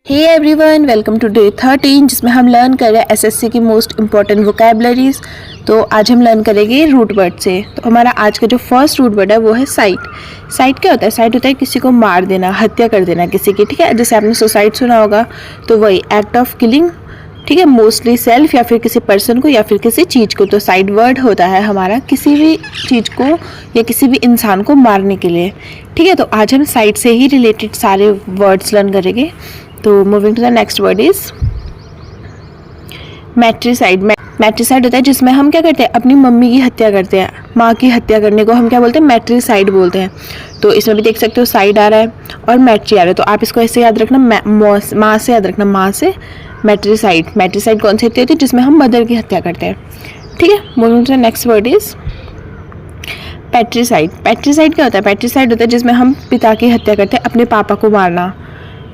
Hey everyone, welcome to day 13 जिसमें हम learn कर रहे हैं एसएससी की मोस्ट इम्पॉर्टेंट वोकैबलरीज। तो आज हम लर्न करेंगे रूट वर्ड से। तो हमारा आज का जो फर्स्ट रूट वर्ड है वो है साइट। साइट क्या होता है? साइट होता है किसी को मार देना, हत्या कर देना किसी की, ठीक है। जैसे आपने सुसाइड सुना होगा तो वही एक्ट ऑफ किलिंग, ठीक है, मोस्टली सेल्फ या फिर किसी पर्सन को या फिर किसी चीज़ को। तो साइड वर्ड होता है हमारा किसी भी चीज़ को या किसी भी इंसान को मारने के लिए, ठीक है। तो आज हम साइड से ही रिलेटेड सारे वर्ड्स लर्न करेंगे। तो moving to the next word is matricide. Matricide होता है जिसमें हम क्या करते हैं, अपनी मम्मी की हत्या करते हैं। माँ की हत्या करने को हम क्या बोलते हैं? मैट्रिसाइड बोलते हैं। तो इसमें भी देख सकते हो साइड आ रहा है और मैट्री आ रहा है। तो आप इसको ऐसे याद रखना, माँ से याद रखना, माँ से मैट्रिसाइड। मैट्रिसाइड कौन सी हत्या होती है? जिसमें हम मदर की हत्या करते हैं, ठीक है। Moving to the next word is patricide. Patricide क्या होता है? पैट्रिसाइड होता है जिसमें हम पिता की हत्या करते हैं, अपने पापा को मारना।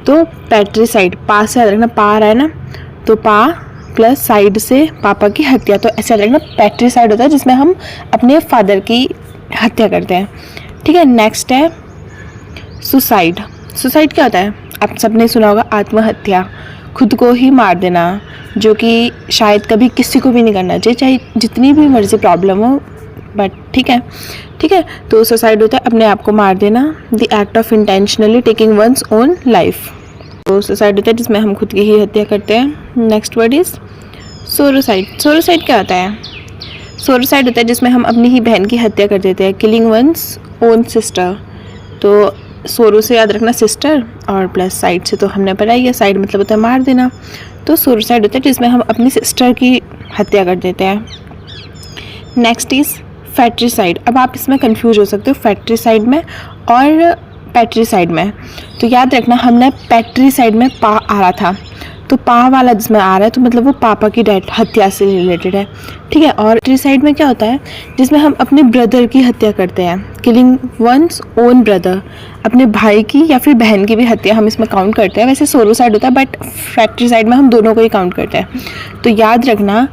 तो पैट्रिसाइड, पा से याद रखना, पा आ रहा है ना, तो पा प्लस साइड से पापा की हत्या, तो ऐसे याद रखना पैट्रिसाइड होता है जिसमें हम अपने फादर की हत्या करते हैं, ठीक है। नेक्स्ट है सुसाइड। सुसाइड क्या होता है? आप सबने सुना होगा, आत्महत्या, खुद को ही मार देना, जो कि शायद कभी किसी को भी नहीं करना चाहिए, चाहे जितनी भी मर्जी प्रॉब्लम हो, बट ठीक है, ठीक है। तो सुसाइड होता है अपने आप को मार देना, the act of intentionally taking one's own life. तो सुसाइड होता है जिसमें हम खुद की ही हत्या करते हैं। Next word is sororicide. Sororicide क्या होता है? सोरोसाइड होता है जिसमें हम अपनी ही बहन की हत्या कर देते हैं, किलिंग वंस ओन सिस्टर। तो सोरो से याद रखना सिस्टर, और प्लस साइड से तो हमने पढ़ा ही है, साइड मतलब होता है मार देना। तो सोरोसाइड होता है जिसमें हम अपनी सिस्टर की हत्या कर देते हैं। Next is fratricide. अब आप इसमें कंफ्यूज हो सकते हो फैट्रिसाइड में और पैट्रिसाइड में। तो याद रखना, हमने पैट्रिसाइड में पा आ रहा था, तो पा वाला जिसमें आ रहा है तो मतलब वो पापा की डेथ हत्या से रिलेटेड है, ठीक है। और पैट्रिसाइड में क्या होता है? जिसमें हम अपने ब्रदर की हत्या करते हैं, किलिंग वंस ओन ब्रदर, अपने भाई की या फिर बहन की भी हत्या हम इसमें काउंट करते हैं। वैसे सोरोसाइड होता है बट फैट्रिसाइड में हम दोनों को ही काउंट करते हैं। तो याद रखना,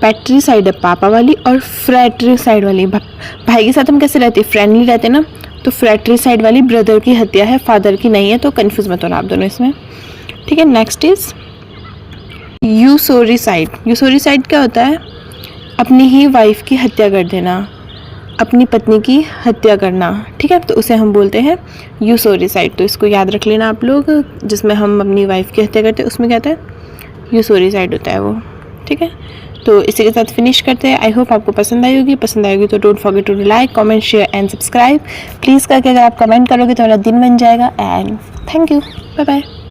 पैट्रिसाइड है पापा वाली और फ्रैट्रिसाइड वाली भाई के साथ हम कैसे रहते हैं? फ्रेंडली रहते हैं ना। तो फ्रैट्रिसाइड वाली ब्रदर की हत्या है, फादर की नहीं है। तो कंफ्यूज मत होना आप दोनों इसमें, ठीक है। Next is यूसोरिसाइड। यूसोरिसाइड क्या होता है? अपनी ही वाइफ की हत्या कर देना, अपनी पत्नी की हत्या करना, ठीक है। तो उसे हम बोलते हैं यूसोरिसाइड। तो इसको याद रख लेना आप लोग, जिसमें हम अपनी वाइफ की हत्या करते हैं उसमें क्या होता है? यूसोरिसाइड होता है वो, ठीक है। तो इसी के साथ फिनिश करते हैं। आई होप आपको पसंद आई होगी। पसंद आएगी तो don't forget to like, comment, share and subscribe please करके। अगर आप कमेंट करोगे तो मेरा दिन बन जाएगा। And thank you, bye bye.